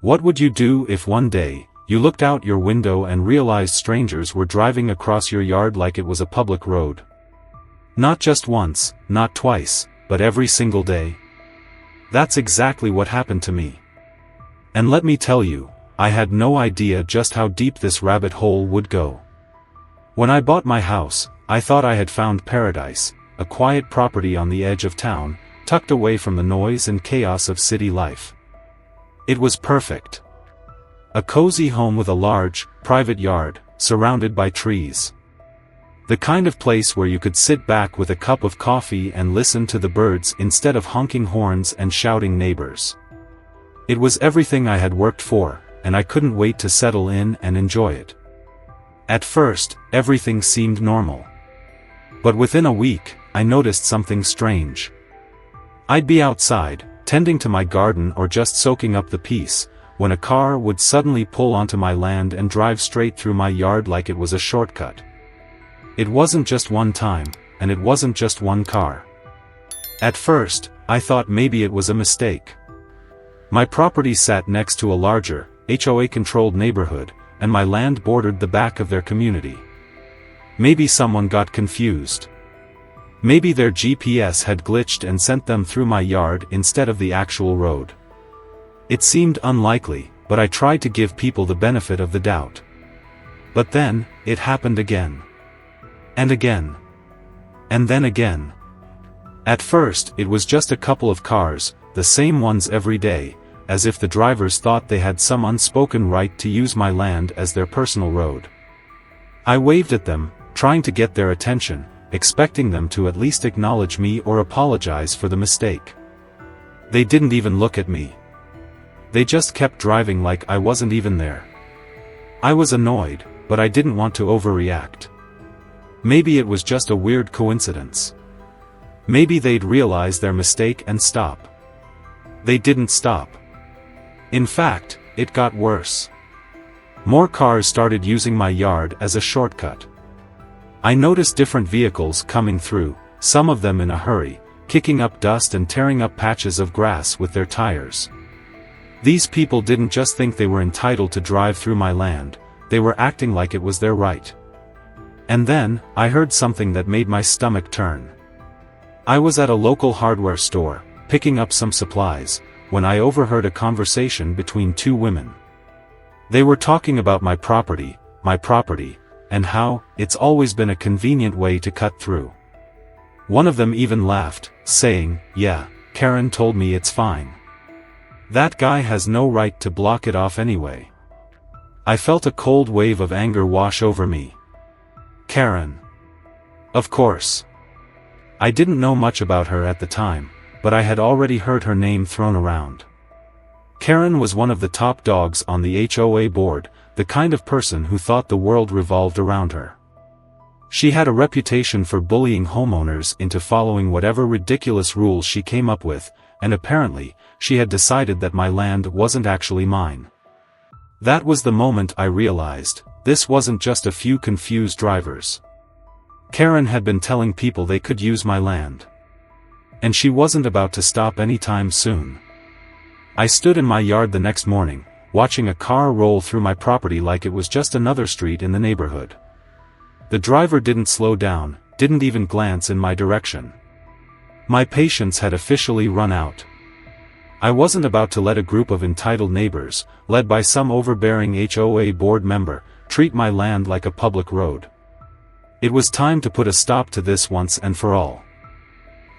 What would you do if one day, you looked out your window and realized strangers were driving across your yard like it was a public road? Not just once, not twice, but every single day. That's exactly what happened to me. And let me tell you, I had no idea just how deep this rabbit hole would go. When I bought my house, I thought I had found paradise, a quiet property on the edge of town, tucked away from the noise and chaos of city life. It was perfect. A cozy home with a large, private yard, surrounded by trees. The kind of place where you could sit back with a cup of coffee and listen to the birds instead of honking horns and shouting neighbors. It was everything I had worked for, and I couldn't wait to settle in and enjoy it. At first, everything seemed normal. But within a week, I noticed something strange. I'd be outside, tending to my garden or just soaking up the peace, when a car would suddenly pull onto my land and drive straight through my yard like it was a shortcut. It wasn't just one time, and it wasn't just one car. At first, I thought maybe it was a mistake. My property sat next to a larger, HOA-controlled neighborhood, and my land bordered the back of their community. Maybe someone got confused. Maybe their GPS had glitched and sent them through my yard instead of the actual road. It seemed unlikely, but I tried to give people the benefit of the doubt. But then, it happened again. And again. And then again. At first, it was just a couple of cars, the same ones every day, as if the drivers thought they had some unspoken right to use my land as their personal road. I waved at them, trying to get their attention, expecting them to at least acknowledge me or apologize for the mistake. They didn't even look at me. They just kept driving like I wasn't even there. I was annoyed, but I didn't want to overreact. Maybe it was just a weird coincidence. Maybe they'd realize their mistake and stop. They didn't stop. In fact, it got worse. More cars started using my yard as a shortcut. I noticed different vehicles coming through, some of them in a hurry, kicking up dust and tearing up patches of grass with their tires. These people didn't just think they were entitled to drive through my land, they were acting like it was their right. And then, I heard something that made my stomach turn. I was at a local hardware store, picking up some supplies, when I overheard a conversation between two women. They were talking about my property, and how it's always been a convenient way to cut through. One of them even laughed, saying, "Yeah, Karen told me it's fine. That guy has no right to block it off anyway." I felt a cold wave of anger wash over me. Karen. Of course. I didn't know much about her at the time, but I had already heard her name thrown around. Karen was one of the top dogs on the HOA board, the kind of person who thought the world revolved around her. She had a reputation for bullying homeowners into following whatever ridiculous rules she came up with, and apparently, she had decided that my land wasn't actually mine. That was the moment I realized, this wasn't just a few confused drivers. Karen had been telling people they could use my land. And she wasn't about to stop anytime soon. I stood in my yard the next morning, watching a car roll through my property like it was just another street in the neighborhood. The driver didn't slow down, didn't even glance in my direction. My patience had officially run out. I wasn't about to let a group of entitled neighbors, led by some overbearing HOA board member, treat my land like a public road. It was time to put a stop to this once and for all.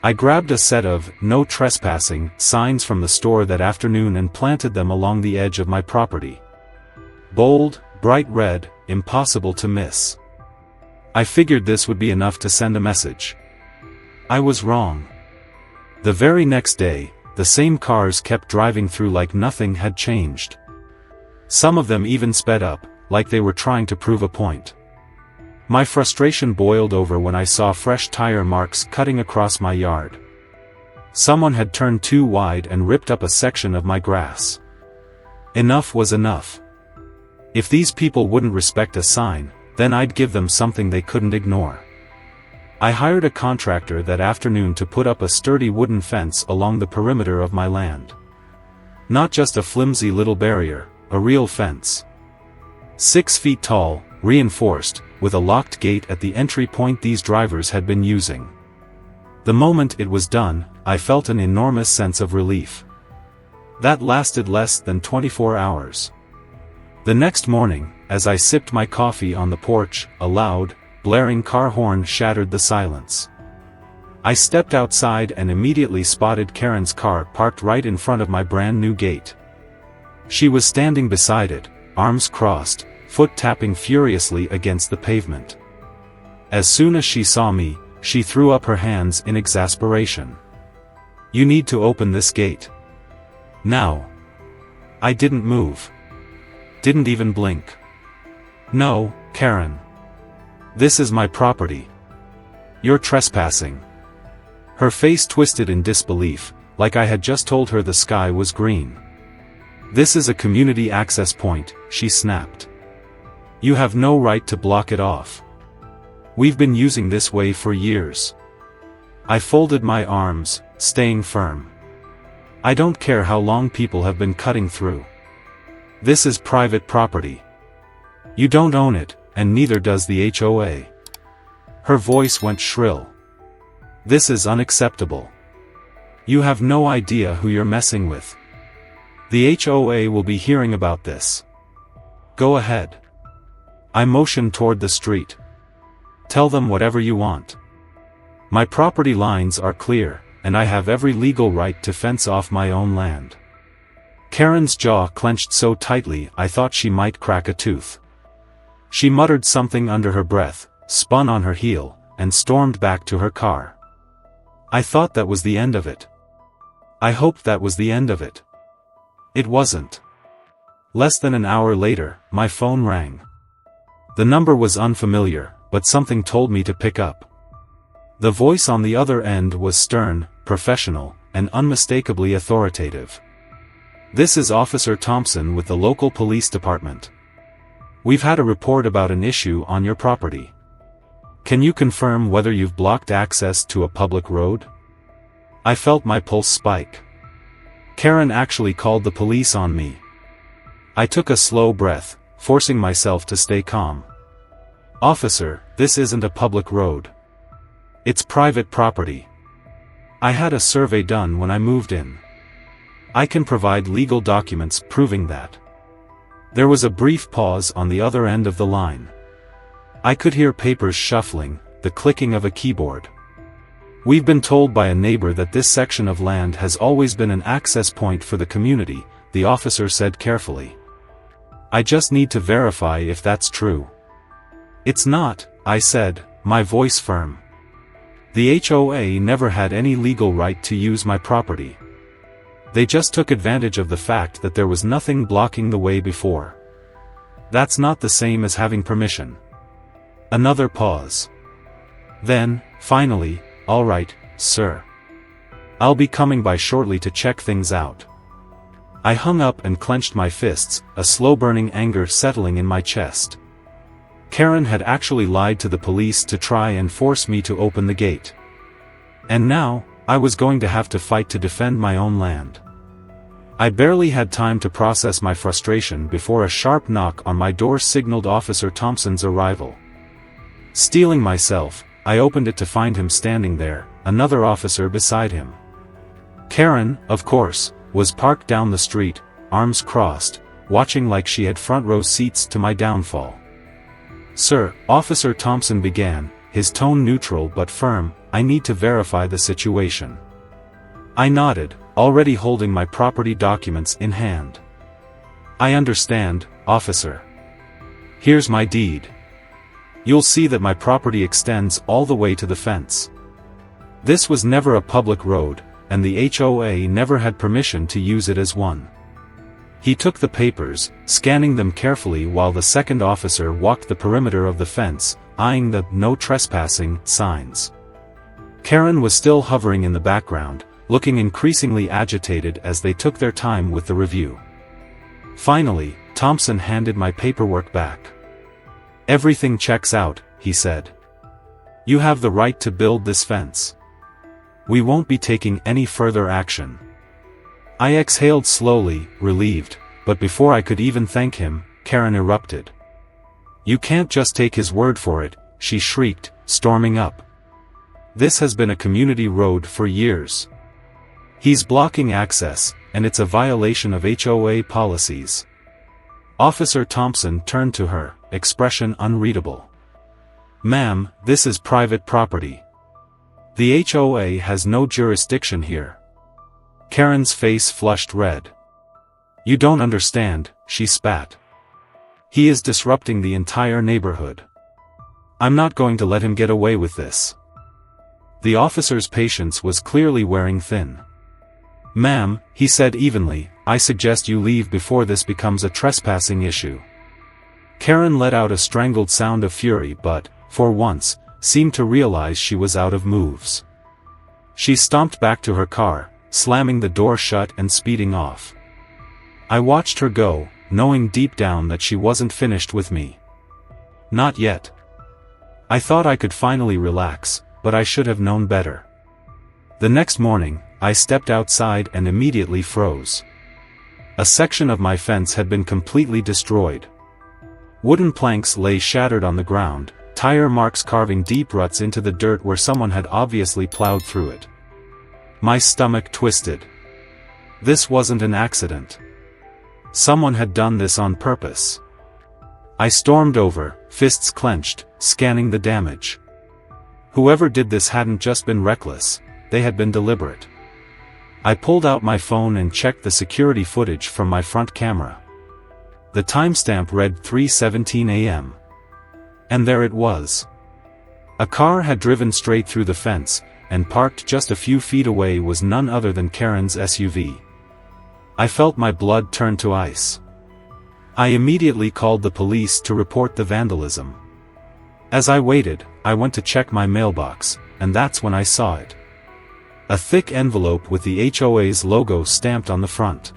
I grabbed a set of "No Trespassing" signs from the store that afternoon and planted them along the edge of my property. Bold, bright red, impossible to miss. I figured this would be enough to send a message. I was wrong. The very next day, the same cars kept driving through like nothing had changed. Some of them even sped up, like they were trying to prove a point. My frustration boiled over when I saw fresh tire marks cutting across my yard. Someone had turned too wide and ripped up a section of my grass. Enough was enough. If these people wouldn't respect a sign, then I'd give them something they couldn't ignore. I hired a contractor that afternoon to put up a sturdy wooden fence along the perimeter of my land. Not just a flimsy little barrier, a real fence. 6 feet tall, reinforced, with a locked gate at the entry point these drivers had been using. The moment it was done, I felt an enormous sense of relief. That lasted less than 24 hours. The next morning, as I sipped my coffee on the porch, a loud, blaring car horn shattered the silence. I stepped outside and immediately spotted Karen's car parked right in front of my brand new gate. She was standing beside it, arms crossed, foot tapping furiously against the pavement. As soon as she saw me, she threw up her hands in exasperation. "You need to open this gate. Now." I didn't move. Didn't even blink. "No, Karen. This is my property. You're trespassing." Her face twisted in disbelief, like I had just told her the sky was green. "This is a community access point," she snapped. "You have no right to block it off. We've been using this way for years." I folded my arms, staying firm. "I don't care how long people have been cutting through. This is private property. You don't own it, and neither does the HOA." Her voice went shrill. "This is unacceptable. You have no idea who you're messing with. The HOA will be hearing about this. Go ahead." I motioned toward the street. "Tell them whatever you want. My property lines are clear, and I have every legal right to fence off my own land." Karen's jaw clenched so tightly I thought she might crack a tooth. She muttered something under her breath, spun on her heel, and stormed back to her car. I thought that was the end of it. I hoped that was the end of it. It wasn't. Less than an hour later, my phone rang. The number was unfamiliar, but something told me to pick up. The voice on the other end was stern, professional, and unmistakably authoritative. "This is Officer Thompson with the local police department. We've had a report about an issue on your property. Can you confirm whether you've blocked access to a public road?" I felt my pulse spike. Karen actually called the police on me. I took a slow breath, forcing myself to stay calm. "Officer, this isn't a public road. It's private property. I had a survey done when I moved in. I can provide legal documents proving that." There was a brief pause on the other end of the line. I could hear papers shuffling, the clicking of a keyboard. "We've been told by a neighbor that this section of land has always been an access point for the community," the officer said carefully. "I just need to verify if that's true." "It's not," I said, my voice firm. "The HOA never had any legal right to use my property. They just took advantage of the fact that there was nothing blocking the way before. That's not the same as having permission." Another pause. Then, finally, "All right, sir. I'll be coming by shortly to check things out." I hung up and clenched my fists, a slow-burning anger settling in my chest. Karen had actually lied to the police to try and force me to open the gate. And now, I was going to have to fight to defend my own land. I barely had time to process my frustration before a sharp knock on my door signaled Officer Thompson's arrival. Steeling myself, I opened it to find him standing there, another officer beside him. Karen, of course, was parked down the street, arms crossed, watching like she had front-row seats to my downfall. "Sir," Officer Thompson began, his tone neutral but firm, "I need to verify the situation." I nodded, already holding my property documents in hand. "I understand, officer. Here's my deed. You'll see that my property extends all the way to the fence. This was never a public road, and the HOA never had permission to use it as one." He took the papers, scanning them carefully while the second officer walked the perimeter of the fence, eyeing the "no trespassing" signs. Karen was still hovering in the background, looking increasingly agitated as they took their time with the review. Finally, Thompson handed my paperwork back. "Everything checks out," he said. "You have the right to build this fence. We won't be taking any further action." I exhaled slowly, relieved, but before I could even thank him, Karen erupted. "You can't just take his word for it," she shrieked, storming up. "This has been a community road for years. He's blocking access, and it's a violation of HOA policies." Officer Thompson turned to her, expression unreadable. "Ma'am, this is private property. The HOA has no jurisdiction here." Karen's face flushed red. "You don't understand," she spat. "He is disrupting the entire neighborhood. I'm not going to let him get away with this." The officer's patience was clearly wearing thin. "Ma'am," he said evenly, "I suggest you leave before this becomes a trespassing issue." Karen let out a strangled sound of fury but, for once, seemed to realize she was out of moves. She stomped back to her car, slamming the door shut and speeding off. I watched her go, knowing deep down that she wasn't finished with me. Not yet. I thought I could finally relax, but I should have known better. The next morning, I stepped outside and immediately froze. A section of my fence had been completely destroyed. Wooden planks lay shattered on the ground, tire marks carving deep ruts into the dirt where someone had obviously plowed through it. My stomach twisted. This wasn't an accident. Someone had done this on purpose. I stormed over, fists clenched, scanning the damage. Whoever did this hadn't just been reckless, they had been deliberate. I pulled out my phone and checked the security footage from my front camera. The timestamp read 3:17 a.m. And there it was. A car had driven straight through the fence, and parked just a few feet away was none other than Karen's SUV. I felt my blood turn to ice. I immediately called the police to report the vandalism. As I waited, I went to check my mailbox, and that's when I saw it. A thick envelope with the HOA's logo stamped on the front.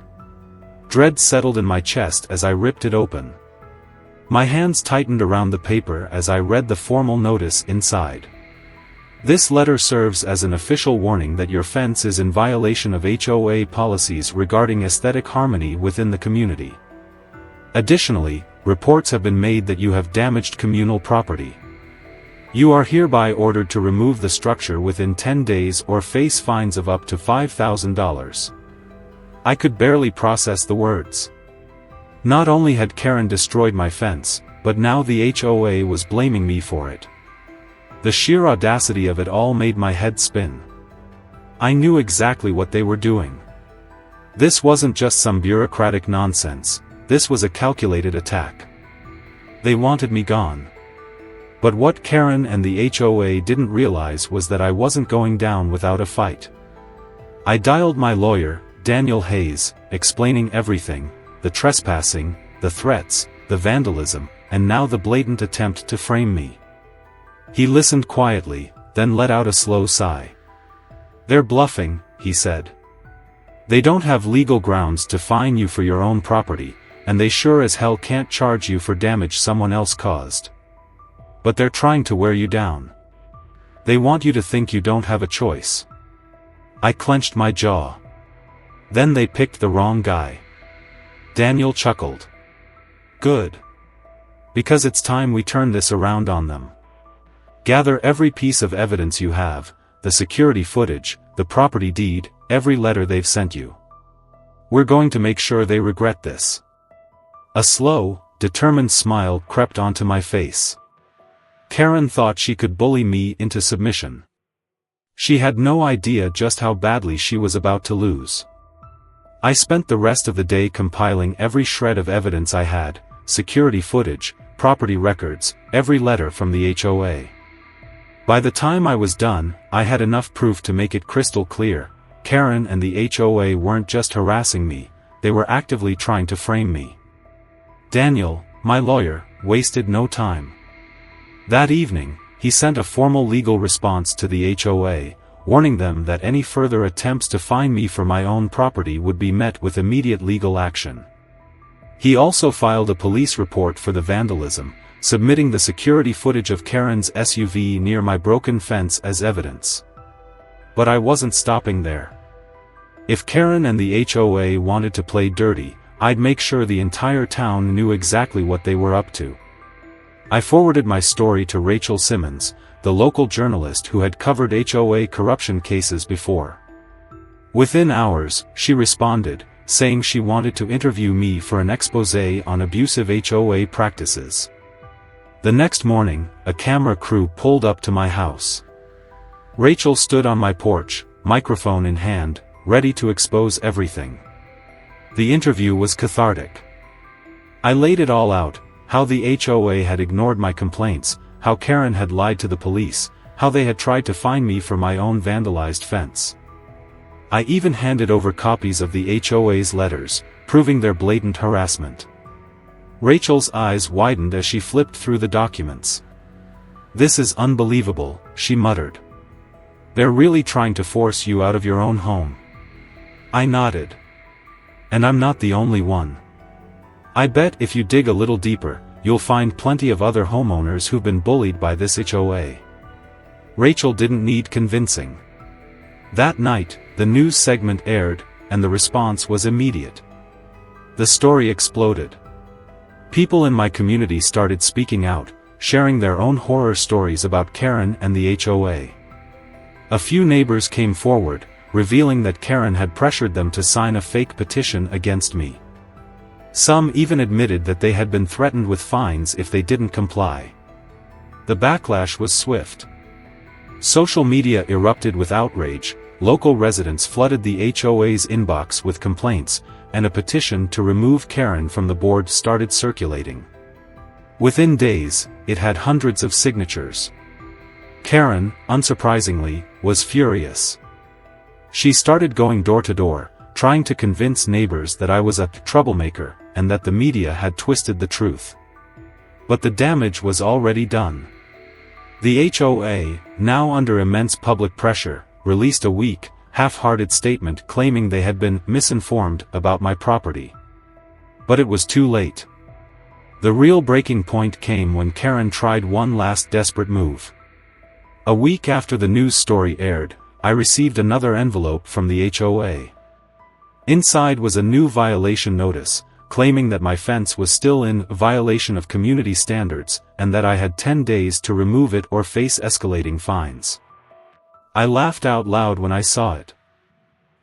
Dread settled in my chest as I ripped it open. My hands tightened around the paper as I read the formal notice inside. "This letter serves as an official warning that your fence is in violation of HOA policies regarding aesthetic harmony within the community. Additionally, reports have been made that you have damaged communal property. You are hereby ordered to remove the structure within 10 days or face fines of up to $5,000. I could barely process the words. Not only had Karen destroyed my fence, but now the HOA was blaming me for it. The sheer audacity of it all made my head spin. I knew exactly what they were doing. This wasn't just some bureaucratic nonsense, this was a calculated attack. They wanted me gone. But what Karen and the HOA didn't realize was that I wasn't going down without a fight. I dialed my lawyer, Daniel Hayes, explaining everything, the trespassing, the threats, the vandalism, and now the blatant attempt to frame me. He listened quietly, then let out a slow sigh. "They're bluffing," he said. "They don't have legal grounds to fine you for your own property, and they sure as hell can't charge you for damage someone else caused. But they're trying to wear you down. They want you to think you don't have a choice." I clenched my jaw. "Then they picked the wrong guy." Daniel chuckled. "Good. Because it's time we turn this around on them. Gather every piece of evidence you have, the security footage, the property deed, every letter they've sent you. We're going to make sure they regret this." A slow, determined smile crept onto my face. Karen thought she could bully me into submission. She had no idea just how badly she was about to lose. I spent the rest of the day compiling every shred of evidence I had, security footage, property records, every letter from the HOA. By the time I was done, I had enough proof to make it crystal clear, Karen and the HOA weren't just harassing me, they were actively trying to frame me. Daniel, my lawyer, wasted no time. That evening, he sent a formal legal response to the HOA, warning them that any further attempts to fine me for my own property would be met with immediate legal action. He also filed a police report for the vandalism, submitting the security footage of Karen's SUV near my broken fence as evidence. But I wasn't stopping there. If Karen and the HOA wanted to play dirty, I'd make sure the entire town knew exactly what they were up to. I forwarded my story to Rachel Simmons, the local journalist who had covered HOA corruption cases before. Within hours, she responded, saying she wanted to interview me for an exposé on abusive HOA practices. The next morning, a camera crew pulled up to my house. Rachel stood on my porch, microphone in hand, ready to expose everything. The interview was cathartic. I laid it all out, how the HOA had ignored my complaints, how Karen had lied to the police, how they had tried to fine me for my own vandalized fence. I even handed over copies of the HOA's letters, proving their blatant harassment. Rachel's eyes widened as she flipped through the documents. "This is unbelievable," she muttered. "They're really trying to force you out of your own home." I nodded. "And I'm not the only one. I bet if you dig a little deeper, you'll find plenty of other homeowners who've been bullied by this HOA." Rachel didn't need convincing. That night, the news segment aired, and the response was immediate. The story exploded. People in my community started speaking out, sharing their own horror stories about Karen and the HOA. A few neighbors came forward, revealing that Karen had pressured them to sign a fake petition against me. Some even admitted that they had been threatened with fines if they didn't comply. The backlash was swift. Social media erupted with outrage, local residents flooded the HOA's inbox with complaints, and a petition to remove Karen from the board started circulating. Within days, it had hundreds of signatures. Karen, unsurprisingly, was furious. She started going door to door, trying to convince neighbors that I was a troublemaker, and that the media had twisted the truth. But the damage was already done. The HOA, now under immense public pressure, released a weak, half-hearted statement claiming they had been misinformed about my property. But it was too late. The real breaking point came when Karen tried one last desperate move. A week after the news story aired, I received another envelope from the HOA. Inside was a new violation notice, claiming that my fence was still in violation of community standards, and that I had 10 days to remove it or face escalating fines. I laughed out loud when I saw it.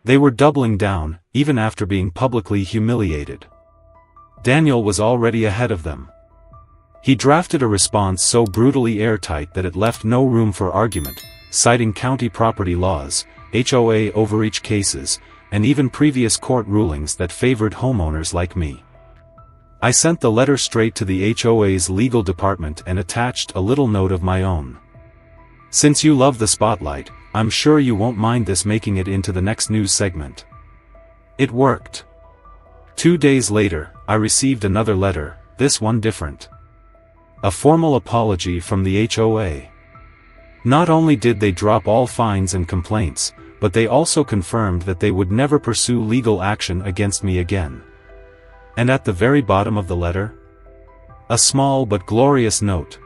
They were doubling down, even after being publicly humiliated. Daniel was already ahead of them. He drafted a response so brutally airtight that it left no room for argument, citing county property laws, HOA overreach cases, and even previous court rulings that favored homeowners like me. I sent the letter straight to the HOA's legal department and attached a little note of my own. "Since you love the spotlight, I'm sure you won't mind this making it into the next news segment." It worked. 2 days later, I received another letter, this one different. A formal apology from the HOA. Not only did they drop all fines and complaints, but they also confirmed that they would never pursue legal action against me again. And at the very bottom of the letter? A small but glorious note.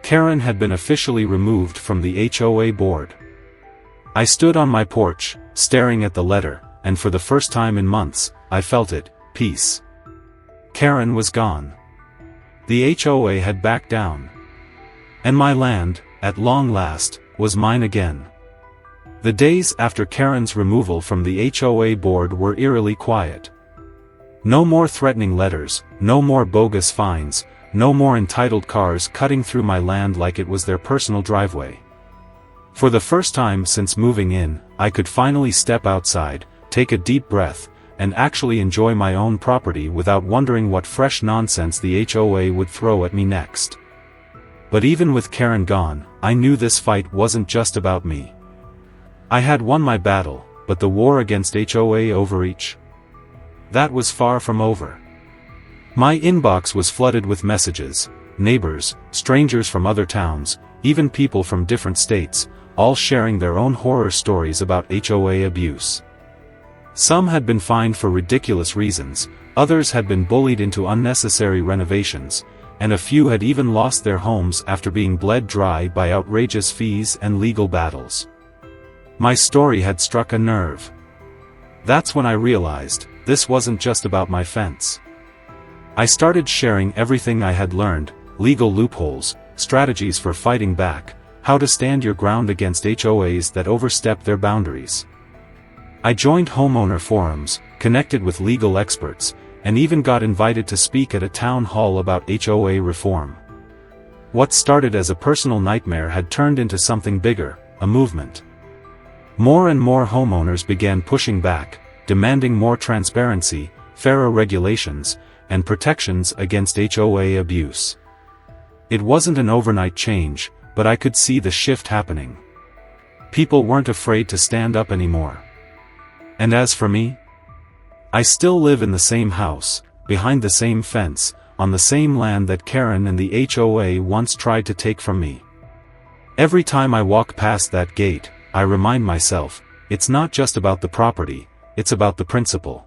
Karen had been officially removed from the HOA board. I stood on my porch, staring at the letter, and for the first time in months, I felt it, peace. Karen was gone. The HOA had backed down. And my land, at long last, was mine again. The days after Karen's removal from the HOA board were eerily quiet. No more threatening letters, no more bogus fines, no more entitled cars cutting through my land like it was their personal driveway. For the first time since moving in, I could finally step outside, take a deep breath, and actually enjoy my own property without wondering what fresh nonsense the HOA would throw at me next. But even with Karen gone, I knew this fight wasn't just about me. I had won my battle, but the war against HOA overreach? That was far from over. My inbox was flooded with messages, neighbors, strangers from other towns, even people from different states, all sharing their own horror stories about HOA abuse. Some had been fined for ridiculous reasons, others had been bullied into unnecessary renovations, and a few had even lost their homes after being bled dry by outrageous fees and legal battles. My story had struck a nerve. That's when I realized, this wasn't just about my fence. I started sharing everything I had learned, legal loopholes, strategies for fighting back, how to stand your ground against HOAs that overstep their boundaries. I joined homeowner forums, connected with legal experts, and even got invited to speak at a town hall about HOA reform. What started as a personal nightmare had turned into something bigger, a movement. More and more homeowners began pushing back, demanding more transparency, fairer regulations, and protections against HOA abuse. It wasn't an overnight change, but I could see the shift happening. People weren't afraid to stand up anymore. And as for me, I still live in the same house, behind the same fence, on the same land that Karen and the HOA once tried to take from me. Every time I walk past that gate, I remind myself, it's not just about the property, it's about the principle.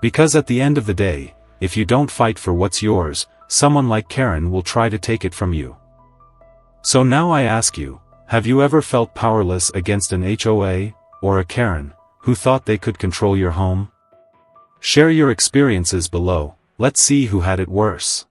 Because at the end of the day, if you don't fight for what's yours, someone like Karen will try to take it from you. So now I ask you, have you ever felt powerless against an HOA, or a Karen, who thought they could control your home? Share your experiences below, let's see who had it worse.